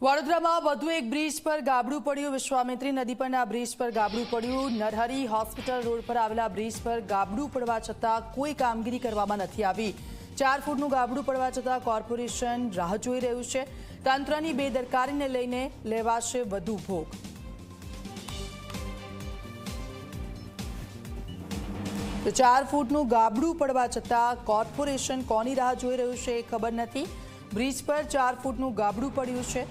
વડોદરામાં વધુ એક બ્રિજ પર ગાબડું પડ્યું। વિશ્વામિત્રી નદી પરના બ્રિજ પર ગાબડું પડ્યું। નરહરી હોસ્પિટલ રોડ પર આવેલા બ્રિજ પર ગાબડું પડવા છતાં કોઈ કામગીરી કરવામાં નથી આવી। 4 ફૂટનું ગાબડું પડવા છતાં કોર્પોરેશન રાહ જોઈ રહ્યું છે। તંત્રની બેદરકારીને લઈને લેવાશે વધુ ભોગ। તો 4 ફૂટનું ગાબડું પડવા છતાં કોર્પોરેશન કોની રાહ જોઈ રહ્યું છે એ ખબર નથી। બ્રિજ પર 4 ફૂટનું ગાબડું પડ્યું છે।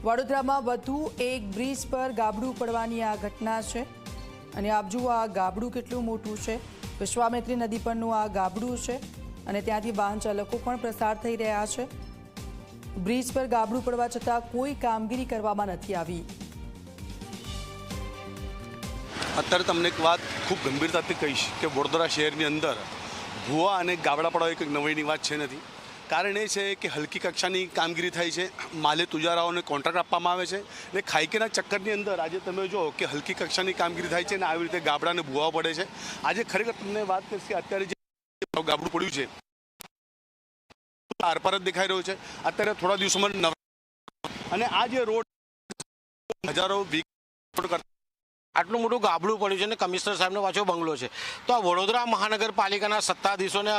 વડોદરામાં વધુ એક બ્રિજ પર ગાબડું પડવાની આ ઘટના છે અને આપ જુઓ આ ગાબડું કેટલું મોટું છે। વિશ્વામિત્રી નદી પરનું આ ગાબડું છે અને ત્યાંથી વાહન ચાલકો પણ પસાર થઈ રહ્યા છે। બ્રિજ પર ગાબડું પડવા છતાં કોઈ કામગીરી કરવામાં નથી આવી। અત્યારે તમને એક વાત ખૂબ ગંભીરતાથી કહીશ કે વડોદરા શહેરની અંદર ભૂવા અને ગાબડા પડવા એક નવાઈની વાત છે નથી। કારણ એ છે કે હલકી કક્ષાની કામગીરી થાય છે, માલે તુજારાઓને કોન્ટ્રાક્ટ આપવામાં આવે છે અને ખાઈકેના ચક્કરની અંદર આજે તમે જો કે હલકી કક્ષાની કામગીરી થાય છે અને આવી રીતે ગાબડાને ભૂવા પડે છે। આજે ખરેખર તમને વાત કરીશ કે અત્યારે જે ગાબડું પડ્યું છે આરપાર જ દેખાઈ રહ્યું છે। અત્યારે થોડા દિવસોમાં અને આ જે રોડ હજારો આટલું મોટું ગાબડું પડ્યું છે અને કમિશનર સાહેબનો પાછો બંગલો છે। તો આ વડોદરા મહાનગરપાલિકાના સત્તાધીશોને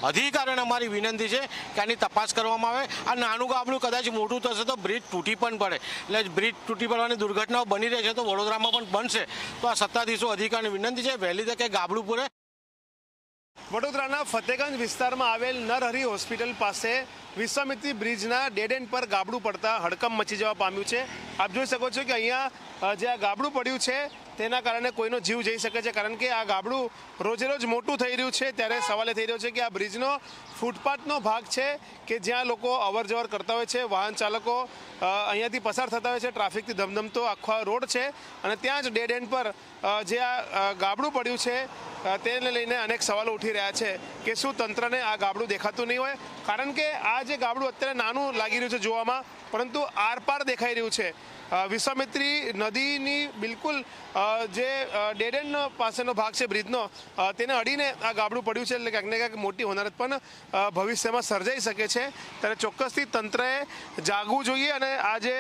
અધિકારીઓને અમારી વિનંતી છે કે આની તપાસ કરવામાં આવે। આ નાનું ગાબડું કદાચ મોટું થશે તો બ્રિજ તૂટી પણ પડે, એટલે બ્રિજ તૂટી પડવાની દુર્ઘટનાઓ બની રહી છે તો વડોદરામાં પણ બનશે। તો આ સત્તાધીશો અધિકારીની વિનંતી છે વહેલી તકે ગાબડું પૂરે। વડોદરાના ફતેગંજ વિસ્તારમાં આવેલ નરહરી હોસ્પિટલ પાસે વિશ્વામિત્રી બ્રિજના ડેડ એન્ડ પર ગાબડું પડતા હડકંપ મચી જવા પામ્યું છે। આપ જોઈ શકો છો કે અહીંયા જે આ ગાબડું પડ્યું છે તેના કારણે કોઈનો જીવ જઈ શકે છે, કારણ કે આ ગાબડું રોજે રોજ મોટું થઈ રહ્યું છે। ત્યારે સવાલ એ થઈ રહ્યો છે કે આ બ્રિજનો ફૂટપાથનો ભાગ છે કે જ્યાં લોકો અવર જવર કરતા હોય છે, વાહન ચાલકો અહીંયાથી પસાર થતા હોય છે, ટ્રાફિકથી ધમધમતો આખો રોડ છે અને ત્યાં જ ડેડ એન્ડ પર જે આ ગાબડું પડ્યું છે તેને લઈને અનેક સવાલો ઉઠી રહ્યા છે કે શું તંત્રને આ ગાબડું દેખાતું નહીં હોય? કારણ કે આ જે ગાબડું અત્યારે નાનું લાગી રહ્યું છે જોવામાં, પરંતુ આરપાર દેખાઈ રહ્યું છે। વિશ્વામિત્રી નદીની બિલકુલ જે ડેડ એન્ડ પાસેનો ભાગ છે બ્રિજનો તેને અડીને આ ગાબડું પડ્યું છે, એટલે ક્યાંક ને ક્યાંક મોટી હોનારત પણ ભવિષ્યમાં સર્જાઈ શકે છે। ત્યારે ચોક્કસથી તંત્રએ જાગવું જોઈએ અને આ જે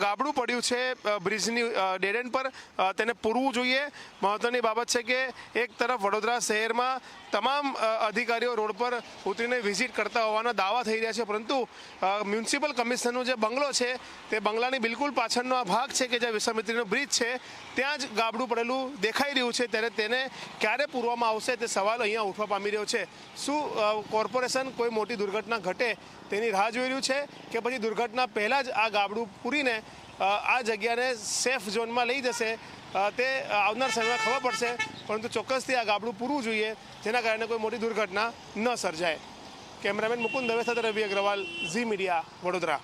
ગાબડું પડ્યું છે બ્રિજની ડેડ એન્ડ પર તેને પૂરવું જોઈએ। મહત્વની બાબત છે કે એક તરફ વડોદરા શહેરમાં તમામ અધિકારીઓ રોડ પર ઉતરીને વિઝિટ કરતા હોવાના દાવા થઈ રહ્યા છે, પરંતુ મ્યુનિસિપલ કમિશનરનું જે બંગલો છે તે બંગલાની બિલકુલ પાછળનો આ ભાગ છે કે જ્યાં વિશ્વામિત્રીનો બ્રિજ છે ત્યાં જ ગાબડું પડેલું દેખાઈ રહ્યું છે। ત્યારે તેને ક્યારે પૂરવામાં આવશે તે સવાલ અહીંયા ઉઠવા પામી રહ્યો છે। શું કોર્પોરેશન કોઈ મોટી દુર્ઘટના ઘટે તેની રાહ જોઈ રહ્યું છે કે પછી દુર્ઘટના પહેલાં જ આ ગાબડું પૂરીને આ જગ્યાને સેફ ઝોનમાં લઈ જશે તે આવનાર સમયમાં ખબર પડશે, પરંતુ ચોક્કસથી આ ગાબડું પૂરવું જોઈએ જેના કારણે કોઈ મોટી દુર્ઘટના ન સર્જાય। કેમેરામેન મુકુંદ દવે સાથે રવિ અગ્રવાલ, ઝી મીડિયા, વડોદરા।